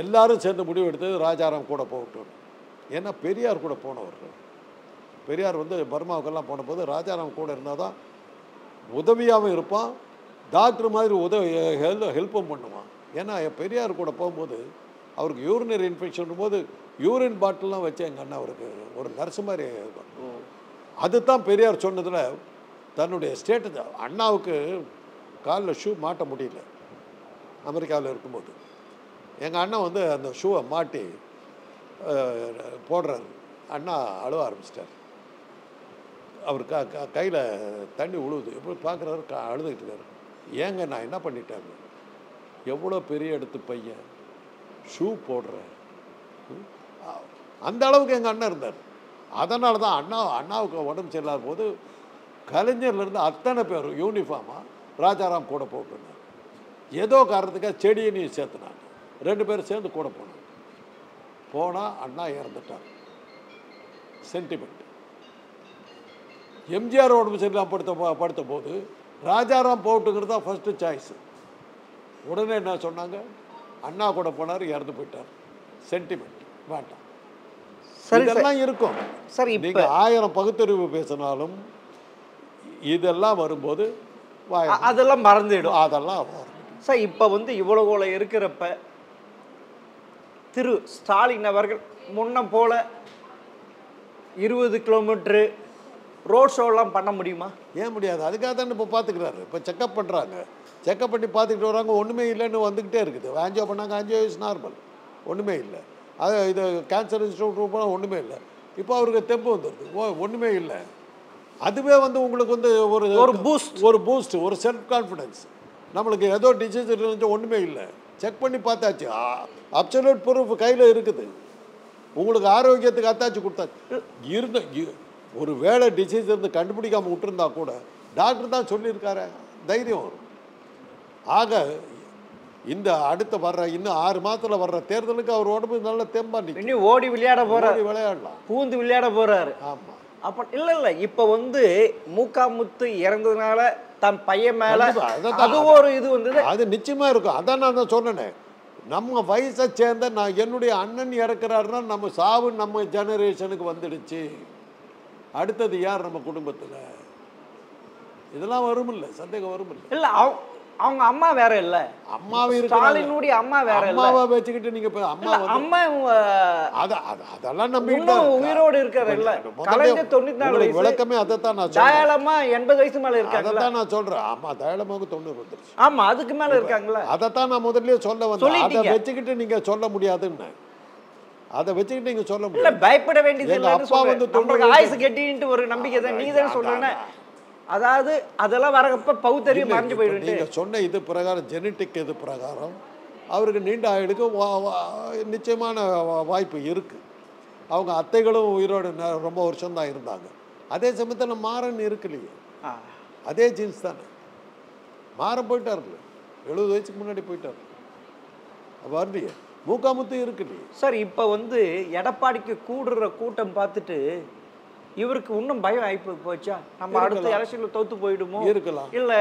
எல்லாரும் சேர்ந்து முடிவெடுத்தது ராஜாராம் கூட போகட்டும். ஏன்னா பெரியார் கூட போனவர். பெரியார் வந்து பர்மாவுக்கெல்லாம் போன போது ராஜாராம் கூட இருந்தால் தான் உதவியாகவும் இருப்பான், டாக்டர் மாதிரி ஹெல்ப்பும் பண்ணுவான். ஏன்னா பெரியார் கூட போகும்போது அவருக்கு யூரினரி இன்ஃபெக்ஷன் போது யூரின் பாட்டிலாம் வச்சு எங்கள் அண்ணா அவருக்கு ஒரு நர்ஸ் மாதிரி இருக்கும். அதுதான் பெரியார் சொன்னதில் தன்னுடைய ஸ்டேட்டஸ். அண்ணாவுக்கு காலில் ஷூ மாட்ட முடியல அமெரிக்காவில் இருக்கும்போது. எங்கள் அண்ணன் வந்து அந்த ஷூவை மாட்டி போடுறாரு. அண்ணா அழுவ ஆரம்பிச்சிட்டார். அவர் கையில் தண்ணி உழுவுது. எப்படி பார்க்குறாரு, அழுதுகிட்டு இருக்காரு. ஏங்க நான் என்ன பண்ணிட்டேங்க, எவ்வளோ பெரிய எடுத்து பையன் ஷூ போடுறேன், அந்த அளவுக்கு எங்கள் அண்ணன் இருந்தார். அதனால தான் அண்ணாவுக்கு உடம்பு சரியில்லாத போது கலைஞர்லேருந்து அத்தனை பேர் யூனிஃபார்மாக ராஜாராம் கூட போட்டுருந்தாங்க. ஏதோ காரணத்துக்காக செடியையும் சேர்த்துனாங்க. 2 பேரும் சேர்ந்து கூட போனாங்க. போனால் அண்ணா இறந்துட்டார். சென்டிமெண்ட். எம்ஜிஆர் உடம்பு சரியில்லாமல் படுத்த போது ராஜாராம் போட்டுங்கிறது தான் ஃபஸ்ட்டு சாய்ஸு. உடனே என்ன சொன்னாங்க, அண்ணா கூட போனார், இறந்து போயிட்டார். சென்டிமெண்ட் வேண்டாம். இதெல்லாம் இருக்கும். சரி, நீங்கள் 1000 பகுத்தறிவு பேசினாலும் இதெல்லாம் வரும்போது அதெல்லாம் மறந்துடும். அதெல்லாம் சார் இப்போ வந்து இவ்வளோ இருக்கிறப்ப திரு ஸ்டாலின் அவர்கள் முன்ன போல 20 கிலோமீட்டரு ரோட் ஷோலாம் பண்ண முடியுமா? ஏன் முடியாது? அதுக்காக தானே இப்போ பார்த்துக்கிறாரு. இப்போ செக்கப் பண்ணுறாங்க, செக்கப் பண்ணி பார்த்துக்கிட்டு வராங்க, ஒன்றுமே இல்லைன்னு வந்துக்கிட்டே இருக்குது. ஆஞ்சியோ பண்ணாங்க, ஆஞ்சியோ இஸ் நார்மல், ஒன்றுமே இல்லை. அது இது கேன்சர் இன்ஸ்டியூட் போனால் ஒன்றுமே இல்லை. இப்போ அவருக்கு தெம்பு வந்துடுது, ஒன்றுமே இல்லை. அதுவே வந்து உங்களுக்கு வந்து ஒரு பூஸ்ட், ஒரு செல்ஃப் கான்ஃபிடென்ஸ். நம்மளுக்கு ஏதோ டிசீஸ் இருந்துச்சு, ஒன்றுமே இல்லை, செக் பண்ணி பார்த்தாச்சு, அப்சல்யூட் ப்ரூஃப் கையில் இருக்குது, உங்களுக்கு ஆரோக்கியத்துக்கு அத்தாச்சு கொடுத்தாச்சு. இருந்த ஒரு வேளை டிசீஸ் இருந்து கண்டுபிடிக்காமல் விட்டுருந்தா கூட டாக்டர் தான் சொல்லியிருக்காரு, தைரியம் வரும். ஆக இந்த அடுத்த வர்ற இன்னும் 6 மாதத்தில் வர்ற தேர்தலுக்கு அவர் உடம்பு நல்ல தெம்பா நிற்கும். ஓடி விளையாட போகிறார், விளையாடலாம், பூந்து விளையாட போகிறாரு. ஆமாம். அப்போ இல்லை இப்போ வந்து முத்து இறந்ததுனால தன் பையன் மேலே அது ஒரு இது வந்தது, அது நிச்சயமாக இருக்கும். அதான் நான் தான் சொன்னேனே, நம்ம வயசை சேர்ந்த நான் என்னுடைய அண்ணன் இறக்குறாருன்னா நம்ம சாவு நம்ம ஜெனரேஷனுக்கு வந்துடுச்சு, அடுத்தது யார் நம்ம குடும்பத்தில்? இதெல்லாம் வரும் இல்லை, சந்தேகம் வரும் இல்லை. இல்லை அவங்க அம்மா வேற இல்லை, அம்மாவே ஸ்டாலினுடைய அம்மா வேற இல்லை. அம்மாவை வச்சுக்கிட்டு நீங்க அம்மா அதெல்லாம் நம்பிக்கிட்டு உயிரோடு இருக்காரு இல்ல, கலைஞர் 94 வயசு, விளக்கமே அதைத்தான் நான் தயாளமா 80 வயசு மேல இருக்காங்க. அதைத்தான் நான் சொல்றேன். ஆமா, தயாளமாவுக்கு 90 வந்துருச்சு. ஆமா, அதுக்கு மேல இருக்காங்களா? அதைத்தான் நான் முதல்லயே சொல்ல வந்தேன். அதை வச்சுக்கிட்டு நீங்க சொல்ல முடியாதுன்னு, அதை வச்சுக்கிட்டு நீங்க சொல்ல முடியாது. இல்ல, பயப்பட வேண்டியது இல்லை. அப்பா வந்து 90 ஆயுசு கெட்டின்ட்டு ஒரு நம்பிக்கை தான். நீ தானே சொல்றேன்னு, அதாவது அதெல்லாம் வரப்ப பௌத்தறிவு மறைஞ்சு போயிடுது. நீங்க சொன்ன இது பிரகாரம், ஜெனட்டிக் இது பிரகாரம் அவருக்கு நீண்ட ஆயுளுக்கு நிச்சயமான வாய்ப்பு இருக்கு. அவங்க அத்தைகளும் உயிரோடு ரொம்ப வருஷம் தான் இருந்தாங்க. அதே சமயத்தில் மாறன் இருக்குல்லையே, அதே ஜீன்ஸ் தானே. மாறன் போயிட்டாருல்ல, 70 வயசுக்கு முன்னாடி போயிட்டார். வரலையே, முத்து இருக்குல்லையே. சார் இப்போ வந்து எடப்பாடிக்கு கூடுற கூட்டம் பார்த்துட்டு இவருக்கு இன்னும் பயம் ஆகி போச்சா? நம்ம அடுத்த எலெக்ஷன்ல தோத்து போயிடுமோ? இருக்கலாம். இல்லை,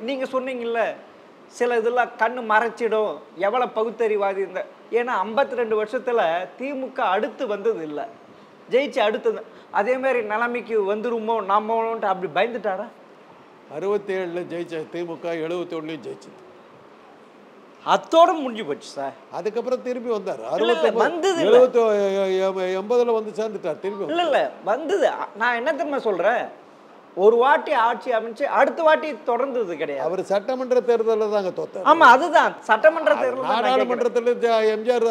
நீங்க சொன்னீங்கல்ல சில இதெல்லாம் கண்ணு மறைச்சிடும், எவ்வளோ பகுத்தறிவாதி இருந்த. ஏன்னா 52 வருஷத்துல திமுக அடுத்து வந்தது இல்லை, ஜெயிச்சு அடுத்தது. அதே மாதிரி நிலைமைக்கு வந்துருமோ நாமோன்ட்டு அப்படி பயந்துட்டாரா? 67 ஜெயிச்ச திமுக 71 ஜெயிச்சது, அத்தோட முடிஞ்சு போச்சு சார். அதுக்கப்புறம் திரும்பி வந்தார். 80 வந்து சேர்ந்துட்டார் திரும்பி. இல்லை வந்தது. நான் என்ன தெரியுமா சொல்றேன், ஒரு வாட்டி ஆட்சி அமைச்சு அடுத்த வாட்டி தொடர்ந்தது கிடையாது. அவர் சட்டமன்ற தேர்தலில் தாங்க தோத்தார். ஆமா, அதுதான் சட்டமன்ற தேர்தல். நாடாளுமன்றத்தில் எம்ஜிஆர்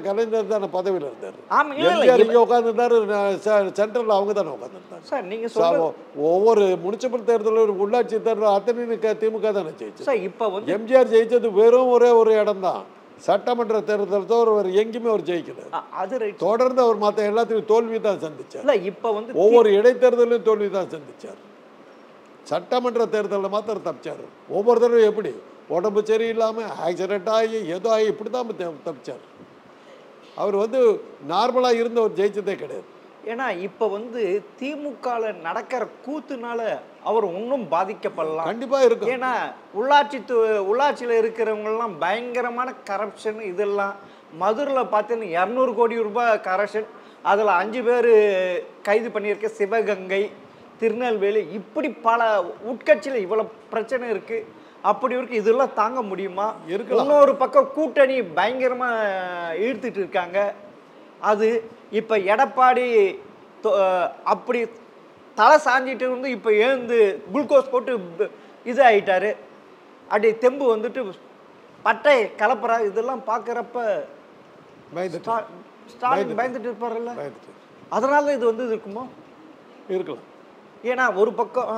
கலைஞர் தானே பதவியில் இருந்தார். எம்ஜிஆர் இங்கே உட்காந்துருந்தாரு, சென்ட்ரல் அவங்க தானே உட்காந்துருந்தாங்க. சார் நீங்க சொல்ற ஒவ்வொரு முனிசிபல் தேர்தலும் உள்ளாட்சி தேர்தல் அத்தனை திமுக தானே ஜெயிச்சு. சார் இப்போ வந்து எம்ஜிஆர் ஜெயிச்சது வெறும் ஒரே ஒரு இடம் தான், சட்டமன்ற தேர்தல் தவிர எங்கேயுமே அவர் ஜெயிக்கல. அது தொடர்ந்து அவர் மற்ற எல்லாத்தையும் தோல்வி தான் சந்திச்சார். இப்போ வந்து ஒவ்வொரு இடைத்தேர்தலையும் தோல்வி தான் சந்திச்சார். சட்டமன்ற தேர்தலில் மாத்திரம் தப்பிச்சார். ஒவ்வொரு தடவை எப்படி உடம்பு சரியில்லாமல் ஆக்சிடென்ட் ஆகி ஏதோ ஆகி இப்படி தான் தப்பிச்சார். அவர் வந்து நார்மலாக இருந்த ஒரு ஜெயிச்சதே கிடையாது. ஏன்னா இப்போ வந்து திமுகவில் நடக்கிற கூத்துனால அவர் இன்னும் பாதிக்கப்படலாம். கண்டிப்பாக இருக்கும். ஏன்னா உள்ளாட்சியில் இருக்கிறவங்கெல்லாம் பயங்கரமான கரப்ஷன். இதெல்லாம் மதுரையில் பார்த்தீங்கன்னா 200 கோடி ரூபாய் கரப்ஷன், அதில் 5 பேர் கைது பண்ணியிருக்க. சிவகங்கை, திருநெல்வேலி, இப்படி பல உட்கட்சியில் இவ்வளோ பிரச்சனை இருக்குது. அப்படி இருக்கு, இதெல்லாம் தாங்க முடியுமா? இன்னொரு பக்கம் கூட்டணி பயங்கரமாக இழுத்துட்டு இருக்காங்க. அது இப்போ எடப்பாடி அப்படி தலை சாஞ்சிட்டு இருந்து இப்போ எழுந்து குளுக்கோஸ் போட்டு இது ஆகிட்டாரு, அப்படி தெம்பு வந்துட்டு பட்டை கலப்புறா. இதெல்லாம் பார்க்குறப்ப ஸ்டாலின் பயந்துட்டு இருப்பார்ல, அதனால இது வந்து இருக்குமோ? இருக்கலாம். ஏன்னா ஒரு பக்கம்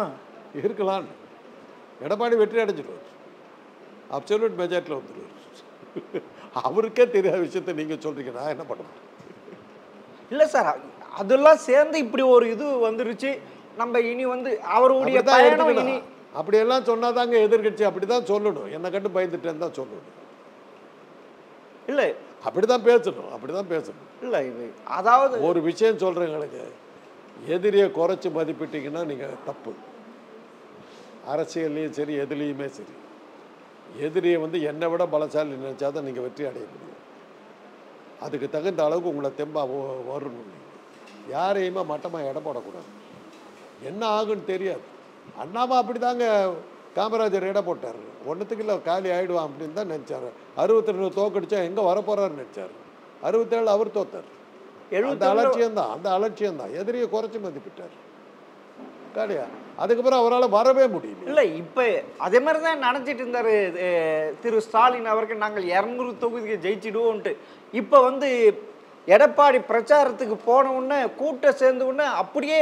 இருக்கலாம், எடப்பாடி வெற்றி அடைஞ்சிடுவார், அப்சல்யூட் மெஜாரிட்டியில் வந்துடுவார். அவருக்கே தெரியாத விஷயத்த நீங்கள் சொல்கிறீங்க, நான் என்ன பண்ண முடியும்? இல்லை சார், அதெல்லாம் சேர்ந்து இப்படி ஒரு இது வந்துருச்சு. நம்ம இனி வந்து அவருடைய பயணம் இனி அப்படியெல்லாம் சொன்னாதாங்க எதிர்கட்சி அப்படி தான் சொல்லணும். என்னை கண்டு பயந்துட்டேன்னு தான் சொல்லணும். இல்லை, அப்படி தான் பேசணும், அப்படி தான் பேசணும். இல்லை, இது அதாவது ஒரு விஷயம் சொல்கிறேன், எங்களுக்கு எதிரியை குறைச்சி மதிப்பிட்டீங்கன்னா நீங்கள் தப்பு. அரசியல்லையும் சரி, எதுலேயுமே சரி, எதிரியை வந்து என்னை விட பலசாலி நினைச்சா தான் நீங்கள் வெற்றி அடைய முடியும். அதுக்கு தகுந்த அளவுக்கு உங்களை தெம்பாக வரணும். யாரையுமே மட்டமாக இடம் போடக்கூடாது. என்ன ஆகுன்னு தெரியாது. அண்ணாமா அப்படி தாங்க காமராஜர் இடம் போட்டார். ஒன்றுத்துக்கு இல்லை காலி ஆகிடுவான் அப்படின்னு தான் நினச்சார். 62 தோக்கடிச்சா எங்கே வரப்போகிறாருன்னு நினச்சார். 67 அவர் தோத்தார். அந்த அலட்சியம்தான், அந்த அலட்சியம்தான் எதிரியை குறைச்சி மதிப்பிட்டார். காலியா. அதுக்கப்புறம் அவரால் வரவே முடியல. இல்லை இப்போ அதே மாதிரி தான் நினச்சிட்டு இருந்தார் திரு ஸ்டாலின் அவர்கள், நாங்கள் 200 தொகுதிக்கு ஜெயிச்சிடுவோன்ட்டு. இப்போ வந்து எடப்பாடி பிரச்சாரத்துக்கு போன உடனே கூட்டம் சேர்ந்த உடனே அப்படியே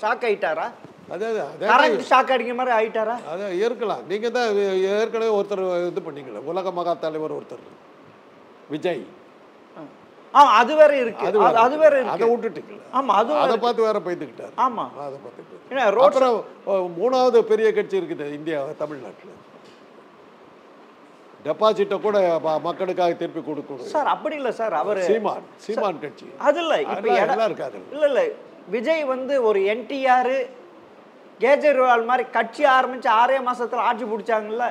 ஷாக் ஆயிட்டாரா? அதாவது ஷாக் அடிக்கிற மாதிரி ஆயிட்டாரா? அதான் இருக்கலாம். நீங்கள் தான் ஏற்கனவே ஒருத்தர் இது பண்ணீங்களே, உலக மகா தலைவர் ஒருத்தர் விஜய். அது வேற இருக்கு, அது வேற இருக்கு. அதை விட்டுட்டீங்களா? ஆமா, அது அதை பார்த்து வேற போய்த்துக்கிட்டார். ஆமா, அதை பார்த்துக்கிட்டு அப்புறம் 3வது பெரிய கட்சி இருக்குது இந்தியா தமிழ்நாட்டில். டெபாசிட்டை கூட மக்களுக்காக திருப்பி கொடுக்கணும் சார். அப்படி இல்லை சார், அவர் சீமான் கட்சி. அது இல்லை, இப்போ எல்லாம் இருக்காது. இல்லை இல்லை, விஜய் வந்து ஒரு என்டிஆர் கேஜ்ரிவால் மாதிரி கட்சி ஆரம்பிச்சு 6 மாசத்துல ஆட்சி பிடிச்சாங்கல்ல,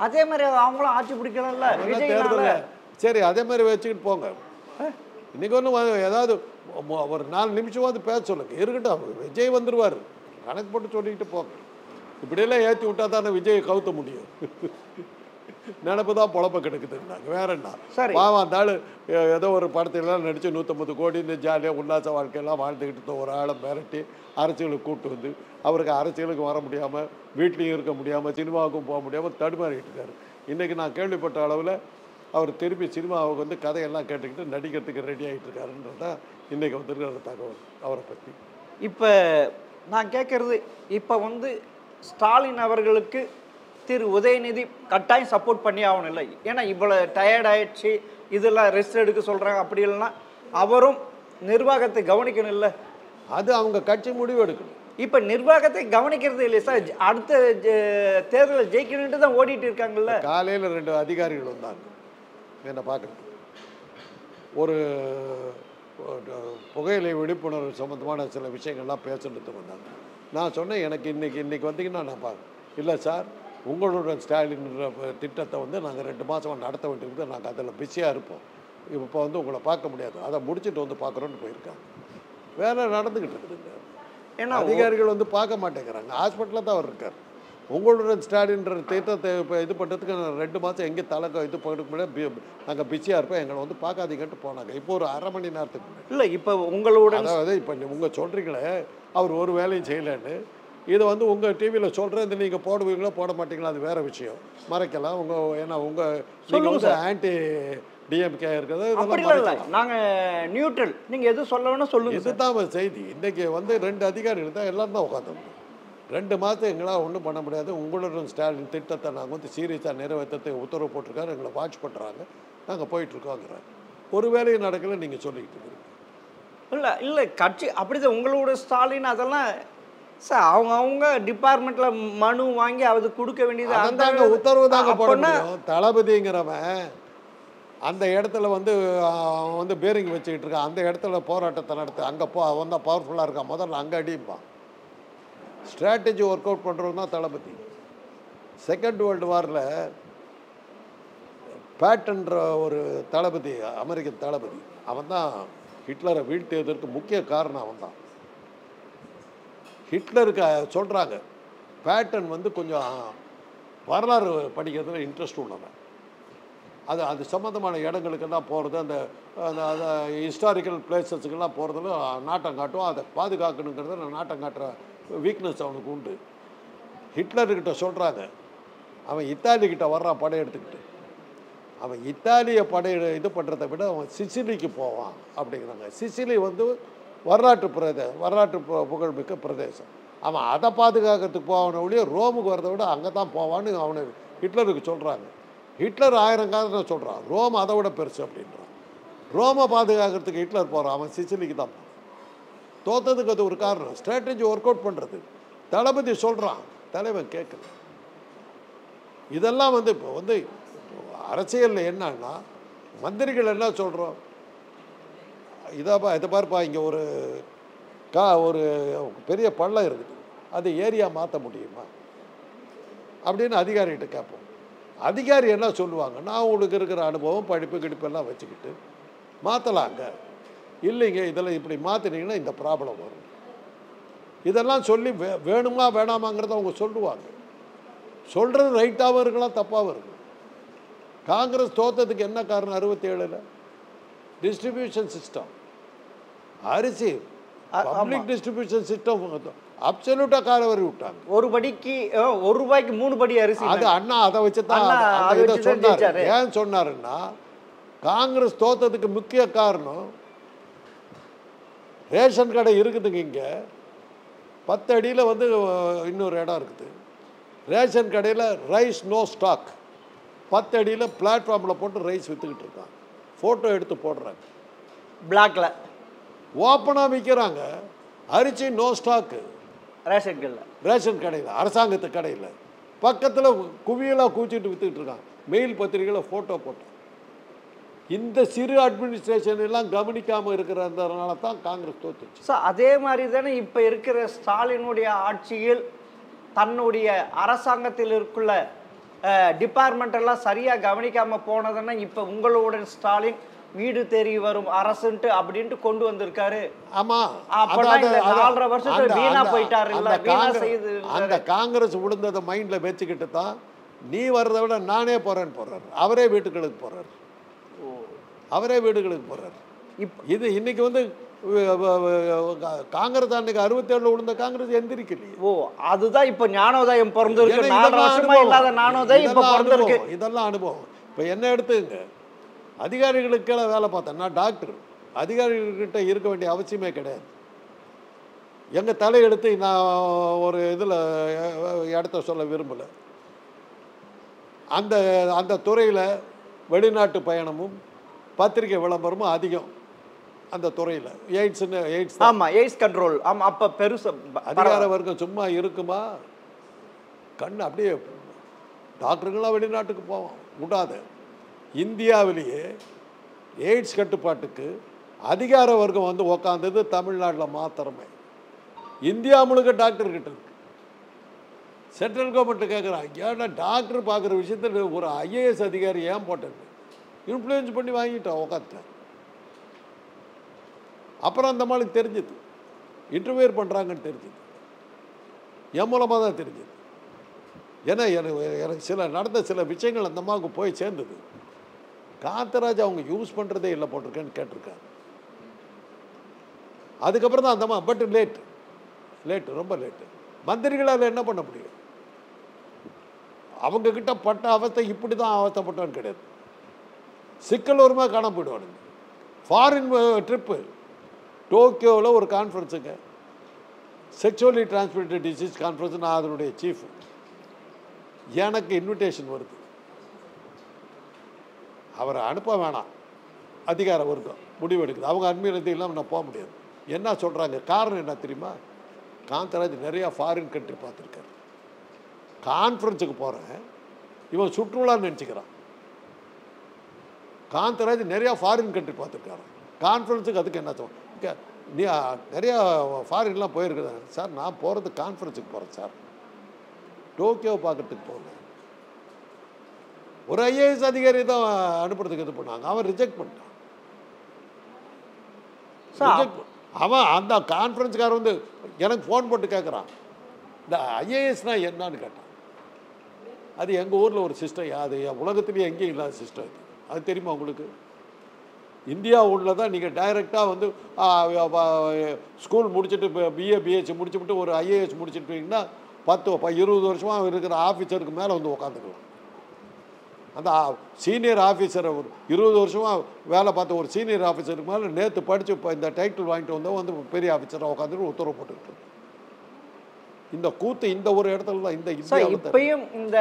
அதே மாதிரி அவங்களும் ஆட்சி பிடிக்கலாம்ல விஜய். சரி, அதே மாதிரி வச்சுக்கிட்டு போங்க. இன்னைக்கு ஒன்றும் ஏதாவது ஒரு 4 நிமிஷமாவது பேச சொல்லுங்க, இருக்கட்டும். விஜய் வந்துடுவார், கணக்கு போட்டு சொல்லிக்கிட்டு போங்க. இப்படியெல்லாம் ஏற்றி விட்டா தானே விஜயை கவுத்த முடியும். நினப்பு தான் பொழப்ப கெடுக்குதுன்னாங்க, வேற என்ன. பாவம் அந்த ஆள் ஏதோ ஒரு படத்திலாம் நடித்து 150 கோடின்னு ஜாலியாக உல்லாச வாழ்க்கையெல்லாம் வாழ்ந்துக்கிட்டு ஒரு ஆளை மிரட்டி அரசியலுக்கு கூப்பிட்டு வந்து அவருக்கு அரசியலுக்கு வர முடியாமல், வீட்லேயும் இருக்க முடியாமல், சினிமாவுக்கும் போக முடியாமல் தடுமாறிட்டு இருக்காரு. இன்றைக்கி நான் கேள்விப்பட்ட அளவில் அவர் திருப்பி சினிமாவுக்கு வந்து கதையெல்லாம் கேட்டுக்கிட்டு நடிக்கிறதுக்கு ரெடி ஆகிட்டு இருக்காருன்றதான் இன்றைக்கி வந்துருக்கிற தகவல் அவரை பற்றி. இப்போ நான் கேட்குறது, இப்போ வந்து ஸ்டாலின் அவர்களுக்கு திரு உதயநிதி கட்டாயம் சப்போர்ட் பண்ணி ஆகணும் இல்லை? ஏன்னா இவ்வளோ டயர்ட் ஆயிடுச்சு, இதெல்லாம் ரெஸ்ட் எடுக்க சொல்கிறாங்க. அப்படி இல்லைன்னா அவரும் நிர்வாகத்தை கவனிக்கணும் இல்லை? அது அவங்க கட்சி முடிவு எடுக்கணும். இப்போ நிர்வாகத்தை கவனிக்கிறது இல்லை சார். அடுத்த தேர்தலில் ஜெயிக்கணுன்ட்டு தான் ஓடிட்டு இருக்காங்கல்ல. காலையில் 2 அதிகாரிகள் வந்தாங்க என்னை பார்க்குறது, ஒரு புகையிலை விழிப்புணர்வு சம்மந்தமான சில விஷயங்கள்லாம் பேசுறதுக்கு வந்தாங்க. நான் சொன்னேன், எனக்கு இன்றைக்கி வந்தீங்கன்னா நான் பார்க்க இல்லை சார், உங்களோட ஸ்டாலின் திட்டத்தை வந்து நாங்கள் 2 மாதம் நடத்த வேண்டியிருக்குது, நாங்கள் அதில் பிஸியாக இருப்போம், இப்போ வந்து உங்களை பார்க்க முடியாது, அதை முடிச்சுட்டு வந்து பார்க்குறோன்னு போயிருக்காங்க. வேலை நடந்துக்கிட்டு இருக்குதுங்க. ஏன்னா அதிகாரிகள் வந்து பார்க்க மாட்டேங்கிறாங்க. ஹாஸ்பிட்டலில் தான் அவர் இருக்கார். உங்களோட ஸ்டாலின்ற திட்டத்தை இப்போ இது பண்ணுறதுக்கு 2 மாதம் எங்கே தலைக்க இது பண்ணுறதுக்கு முன்னாடி நாங்கள் பிஸியாக இருப்போம், எங்களை வந்து பார்க்காதீங்கன்ட்டு போனாங்க. இப்போ ஒரு அரை மணி நேரத்துக்கு முன்னாடி. இல்லை இப்போ உங்களோட அதாவது இப்போ உங்கள் சொல்கிறீங்களே அவர் ஒரு வேலையும் செய்யலைன்னு, இதை வந்து உங்கள் டிவியில் சொல்கிறேன், இந்த நீங்கள் போடுவீங்களோ போட மாட்டீங்களா அது வேறு விஷயம், மறைக்கலாம். ஏன்னா நீங்கள் வந்து ஆன்டி டிஎம்கே இருக்கிறது, நாங்கள் நியூட்ரல், நீங்கள் எதுவும் சொல்ல வேணா சொல்லுங்கள். இதுதான் செய்தி. இன்றைக்கி வந்து 2 அதிகாரிகள் தான் எல்லாம் தான் உட்காந்துருந்தோம். 2 மாதம் எங்களால் ஒன்றும் பண்ண முடியாது, உங்களோட ஸ்டாலின் திட்டத்தை நாங்கள் வந்து சீரியஸாக நிறைவேற்றத்துக்கு உத்தரவு போட்டிருக்காரு, எங்களை வாட்ச் பண்ணுறாங்க, நாங்கள் போயிட்டுருக்கோங்கிறாங்க. ஒரு வேலையும் நடக்கலை, நீங்கள் சொல்லிக்கிட்டு இருக்கீங்க. இல்லை இல்லை, கட்சி அப்படிதான். உங்களோட ஸ்டாலின் அதெல்லாம் சார் அவங்க டிபார்ட்மெண்ட்டில் மனு வாங்கி அது கொடுக்க வேண்டியது, அந்த உத்தரவு தாங்க போட முடியும். தளபதிங்கிறவன் அந்த இடத்துல வந்து பேரிங் வச்சுக்கிட்டு இருக்கான், அந்த இடத்துல போராட்டத்தை நடத்து, அங்கே வந்தால் பவர்ஃபுல்லாக இருக்கான், முதல்ல அங்கே அடிப்பான். ஸ்ட்ராட்டஜி ஒர்க் அவுட் பண்ணுறவங்க தான் தளபதி. செகண்ட் வேர்ல்டு வாரில் பேட்டன்ற ஒரு தளபதி, அமெரிக்க தளபதி, அவன் தான் ஹிட்லரை வீழ்த்தியதற்கு முக்கிய காரணம் அவன் தான். ஹிட்லருக்கு சொல்கிறாங்க, பேட்டன் வந்து கொஞ்சம் வரலாறு படிக்கிறதுல இன்ட்ரெஸ்ட் உள்ளவன். அது சம்மந்தமான இடங்களுக்கெல்லாம் போகிறது, அந்த ஹிஸ்டாரிக்கல் பிளேசஸுக்கெல்லாம் போகிறதுல நாட்டம் காட்டும், அதை பாதுகாக்கணுங்கிறத நாட்டம் காட்டுற வீக்னஸ் அவனுக்கு உண்டு. ஹிட்லர்கிட்ட சொல்கிறாங்க, அவன் இத்தாலிக்கிட்ட வர்றான் படையெடுத்துக்கிட்டு, அவன் இத்தாலியை இது பண்ணுறதை விட அவன் சிசிலிக்கு போவான் அப்படிங்கிறாங்க. சிசிலி வந்து வரலாற்று புகழ்மிக்க பிரதேசம். அவன் அதை பாதுகாக்கிறதுக்கு போவான ஒழிய ரோமுக்கு வரதை விட அங்கே தான் போவான்னு அவனை ஹிட்லருக்கு சொல்கிறாங்க. ஹிட்லர் 1000 காரணம் சொல்கிறான், ரோம் அதை விட பெருசு அப்படின்றான். ரோமை பாதுகாக்கிறதுக்கு ஹிட்லர் போகிறான், அவன் சிசிலிக்கு தான் போகிறான். தோற்றதுக்கு அது ஒரு காரணம், ஸ்ட்ராட்டஜி ஒர்க் அவுட் பண்ணுறது. தளபதி சொல்கிறான், தலைவன் கேட்கல. இதெல்லாம் வந்து இப்போ வந்து அரசியலில் என்னன்னா, மந்திரிகள் என்ன சொல்கிறோம், இதை பாருப்பா, இங்கே ஒரு பெரிய பள்ளம் இருக்குது, அது ஏரியா மாற்ற முடியுமா அப்படின்னு அதிகாரிகிட்ட கேட்போம். அதிகாரி என்ன சொல்லுவாங்க, நான் உங்களுக்கு இருக்கிற அனுபவம் படிப்பு கிடிப்பெல்லாம் வச்சுக்கிட்டு மாற்றலாங்க, இல்லைங்க இதெல்லாம் இப்படி மாற்றினீங்கன்னா இந்த ப்ராப்ளம் வரும், இதெல்லாம் சொல்லி வேணுமா வேணாமாங்கிறத அவங்க சொல்லுவாங்க. சொல்கிறது ரைட்டாகவும் இருக்கலாம், தப்பாகவும் இருக்கும். காங்கிரஸ் தோற்றதுக்கு என்ன காரணம், 67 டிஸ்ட்ரிபியூஷன் சிஸ்டம், அரிசி பப்ளிக் டிஸ்ட்ரிபியூஷன் சிஸ்டம் அப்சல்யூட்டாக காலவரி விட்டாங்க. ஒரு படிக்கு ₹1 3 படி அரிசி. அது அண்ணா அதை வச்சு தான் இதை சொன்னார். ஏன் சொன்னாருன்னா, காங்கிரஸ் தோத்ததுக்கு முக்கிய காரணம் ரேஷன் கடை இருக்குதுங்க. இங்கே 10 அடியில் வந்து இன்னொரு இடம் இருக்குது. ரேஷன் கடையில் ரைஸ் நோ ஸ்டாக், 10 அடியில் பிளாட்ஃபார்மில் போட்டு ரைஸ் விற்றுக்கிட்டு இருக்காங்க. ஃபோட்டோ எடுத்து போடுறாங்க, பிளாக்ல ஓப்பனாக விற்கிறாங்க. அரிசி நோ ஸ்டாக்கு ரேஷன் கடையில், அரசாங்கத்து கடையில். பக்கத்தில் குவியலாக கூச்சிட்டு விற்றுக்கிட்டு இருக்காங்க. மெயில் பத்திரிகையில் ஃபோட்டோ போட்டோம். இந்த சிறு அட்மினிஸ்ட்ரேஷன் எல்லாம் கவனிக்காமல் இருக்கிறதுனால தான் காங்கிரஸ் தோத்துச்சு. ஸோ அதே மாதிரி தானே இப்போ இருக்கிற ஸ்டாலினுடைய ஆட்சியில் தன்னுடைய அரசாங்கத்தில் இருக்குள்ள டிபார்ட்மெண்ட் எல்லாம் சரியாக கவனிக்காமல் போனதுன்னா இப்போ உங்களுடைய ஸ்டாலின் வீடு தேடி வரும் அரசுன்ட்டு அப்படின்ட்டு கொண்டு வந்திருக்காரு. ஆமாம், அந்த காங்கிரஸ் விழுந்ததை மைண்டில் வச்சுக்கிட்டு தான் நீ வர்றதை விட நானே போகிறேன்னு போடுறாரு. அவரே வீட்டுகளுக்கு போடுறாரு, அவரே வீடுகளுக்கு போகிறார். இது இன்னைக்கு வந்து காங்கிரஸ் அன்னைக்கு 67 விழுந்த காங்கிரஸ் எந்திரிக்கலையே. அதுதான் இப்போ ஞானோதயம் பிறந்திருக்கு. இதெல்லாம் அனுபவம். இப்போ என்ன எடுத்துங்க, அதிகாரிகளுக்கெல்லாம் வேலை பார்த்தேன். நான் டாக்டர், அதிகாரிகள்கிட்ட இருக்க வேண்டிய அவசியமே கிடையாது. எங்கள் தலையெடுத்து நான் ஒரு இதில் இடத்த சொல்ல விரும்பலை. அந்த அந்த துறையில் வெளிநாட்டு பயணமும் பத்திரிகை விளம்பரமும் அதிகம். அந்த துறையில் எய்ட்ஸ் கண்ட்ரோல். அப்போ பெருசு அதிகார வர்க்கம் சும்மா இருக்குமா? கண் அப்படியே டாக்டருங்களாம் வெளிநாட்டுக்கு போவோம் விடாது. இந்தியாவிலேயே எய்ட்ஸ் கட்டுப்பாட்டுக்கு அதிகார வர்க்கம் வந்து உக்காந்தது தமிழ்நாட்டில் மாத்திரமே. இந்தியா முழுக்க டாக்டர்கிட்ட இருக்கு. சென்ட்ரல் கவர்மெண்ட்டு கேட்குறாங்க, ஏன்னா டாக்டர் பார்க்குற விஷயத்தில் ஒரு IAS அதிகாரி ஏன் போட்டது? இன்ஃப்ளூயன்ஸ் பண்ணி வாங்கிட்டோம், உக்காந்துட்டேன். அப்புறம் அந்த மாதிரி தெரிஞ்சுது, இன்டர்வியூர் பண்ணுறாங்கன்னு தெரிஞ்சுது. என் மூலமாக தான் தெரிஞ்சுது. ஏன்னா எனக்கு நடந்த சில விஷயங்கள் அந்த அம்மாவுக்கு போய் சேர்ந்தது. காந்தராஜ் அவங்க யூஸ் பண்ணுறதே இல்லை போட்டிருக்கேன்னு கேட்டிருக்காங்க. அதுக்கப்புறம் தான் அந்த அம்மா, பட் லேட்டு ரொம்ப லேட்டு. மந்திரிகளால் என்ன பண்ண முடியும்? அவங்கக்கிட்ட பட்ட அவஸ்தை இப்படி தான் அவஸ்தைப்பட்டவன் கிடையாது. சிக்கல் வருமா காண போயிடுவானுங்க. ஃபாரின் ட்ரிப்பு, டோக்கியோவில் ஒரு கான்ஃபரன்ஸுங்க, செக்ஷுவலி டிரான்ஸ்மிட்டட் டிசீஸ் கான்ஃபரன்ஸ். நான் அதனுடைய சீஃப். எனக்கு இன்விடேஷன் வருது. அவரை அனுப்ப வேணாம், அதிகார வர்க்கம் முடிவெடுக்குது. அவங்க அனுமதி இல்லாமல் நான் போக முடியாது. என்ன சொல்கிறாங்க, காரணம் என்ன தெரியுமா? காந்தராஜ் நிறையா ஃபாரின் கண்ட்ரி பார்த்துருக்காரு. கான்ஃபரன்ஸுக்கு போகிறேன், இவன் சுற்றுலான்னு நினச்சிக்கிறான். காந்தராஜ் நிறையா ஃபாரின் கண்ட்ரி பார்த்துருக்காரு. கான்ஃபரன்ஸுக்கு அதுக்கு என்ன சொல்ல, நீ நிறையா ஃபாரின்லாம் போயிருக்குறேன் சார். நான் போகிறது கான்ஃபரன்ஸுக்கு போகிறேன் சார், டோக்கியோவை பார்க்கறதுக்கு போகிறேன். ஒரு IAS அதிகாரி தான் அனுப்புறதுக்கு இது பண்ணாங்க. அவன் ரிஜெக்ட் பண்ணிட்டான். அவன் அந்த கான்ஃபரன்ஸ்காரன் வந்து எனக்கு ஃபோன் போட்டு கேட்குறான், இந்த IASனால் என்னன்னு கேட்டான். அது எங்கள் ஊரில் ஒரு சிஸ்டம், அது உலகத்துலேயே எங்கேயும் இல்லாத சிஸ்டம். அது தெரியுமா உங்களுக்கு? இந்தியா உள்ள தான் நீங்கள் டைரெக்டாக வந்து ஸ்கூல் முடிச்சுட்டு BA BH முடிச்சுட்டு ஒரு IAS முடிச்சுட்டுங்கன்னா 10-20 வருஷமாக இருக்கிற ஆஃபீஸருக்கு மேலே வந்து உட்காந்துக்கலாம். அந்த சீனியர் ஆஃபீஸரை ஒரு 20 வருஷமாக வேலை பார்த்த ஒரு சீனியர் ஆஃபீஸருக்கு மேலே நேற்று படித்து இப்போ இந்த டைட்டில் வாங்கிட்டு வந்தால் வந்து பெரிய ஆஃபீஸராக உட்காந்துட்டு உத்தரவு போட்டுக்கிட்டு. இந்த கூத்து இந்த ஒரு இடத்துல தான். இந்த இப்பயும் இந்த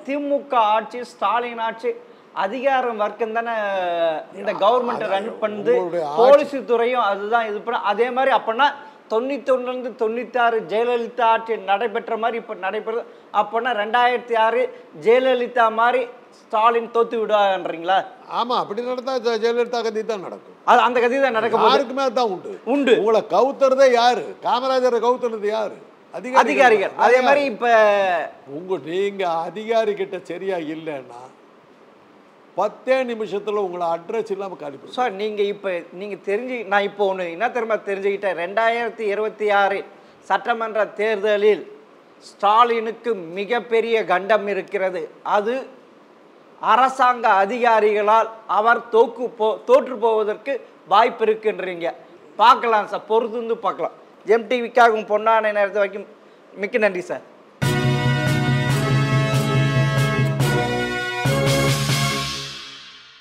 திமுக ஆட்சி, ஸ்டாலின் ஆட்சி, அதிகாரம் வர்க்கம் தானே இந்த கவர்மெண்ட்டை ரன் பண்ணுது. போலீஸ் துறையும் அதுதான் இது பண்ண. அதே மாதிரி அப்படின்னா 91 96 ஜெயலலிதா ஆட்சி நடைபெற்ற மாதிரி இப்போ நடைபெறுது. அப்போனா 2006 ஜெயலலிதா மாதிரி ஸ்டாலின் தோத்து விடுவாங்கன்றீங்களா? ஆமாம், அப்படி நடந்தால் ஜெயலலிதா கதி தான் நடக்கும். அது அந்த கதி தான் நடக்கும். யாருக்குமே அதுதான் உண்டு. உங்களை கவுத்துறதே யாரு? காமராஜரை கவுத்துறது யாரு? அதிகாரிகள். அதே மாதிரி இப்போ நீங்கள் அதிகாரிகிட்ட சரியா இல்லைன்னா 10 நிமிஷத்தில் உங்களை அட்ரஸ் இல்லாமல் காலி சார். நீங்கள் இப்போ நான் இப்போ ஒன்று என்ன தெரியுமா தெரிஞ்சுக்கிட்டேன், 2026 சட்டமன்ற தேர்தலில் ஸ்டாலினுக்கு மிகப்பெரிய கண்டம் இருக்கிறது. அது அரசாங்க அதிகாரிகளால் அவர் தோற்று போவதற்கு வாய்ப்பு இருக்குன்றீங்க. பார்க்கலாம் சார், பொறுத்து பார்க்கலாம். ஜெம் டிவிக்காகவும் பொன்னான நேரத்தை வரைக்கும் மிக்க நன்றி சார்.